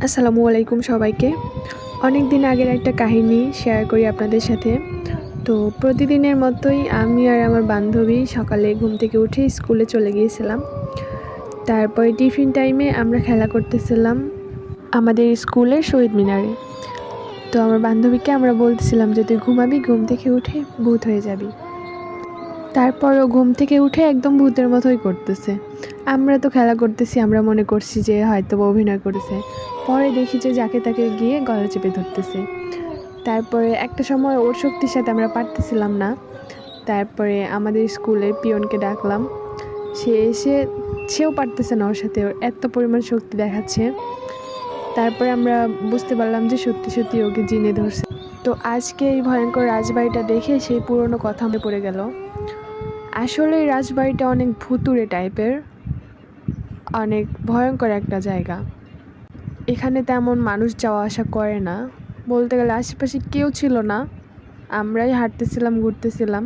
আসসালামু আলাইকুম সবাইকে। অনেক দিন আগের একটা কাহিনী শেয়ার করি আপনাদের সাথে। তো প্রতিদিনের মতোই আমি আর আমার বান্ধবী সকালে ঘুম থেকে উঠে স্কুলে চলে গিয়েছিলাম। তারপরে টিফিন টাইমে আমরা খেলা করতেছিলাম আমাদের স্কুলের শহীদ মিনারে। তো আমার বান্ধবীকে আমরা বলতেছিলাম যে তুই ঘুমাবি, ঘুম থেকে উঠে ভূত হয়ে যাবি। তারপরও ঘুম থেকে উঠে একদম ভূতের মতোই করতেছে। আমরা তো খেলা করতেছি, আমরা মনে করছি যে হয়তো অভিনয় করেছে। পরে দেখি যে যাকে তাকে গিয়ে গলা চেপে ধরতেছে। তারপরে একটা সময় ওর শক্তির সাথে আমরা পারতেছিলাম না। তারপরে আমাদের স্কুলের পিয়নকে ডাকলাম। সে এসে সেও পারতেছে না ওর সাথে, ওর এত পরিমাণ শক্তি দেখাচ্ছে। তারপরে আমরা বুঝতে পারলাম যে সত্যি সত্যি ওকে জিনে ধরছে। তো আজকে এই ভয়ঙ্কর রাজবাড়িটা দেখে সেই পুরনো কথা মনে পড়ে গেল। আসলে এই রাজবাড়িটা অনেক ভুতুড়ে টাইপের, অনেক ভয়ঙ্কর একটা জায়গা। এখানে তেমন মানুষ যাওয়া আসা করে না, বলতে গেলে আশেপাশে কেউ ছিল না, আমরাই হাঁটতেছিলাম, ঘুরতেছিলাম।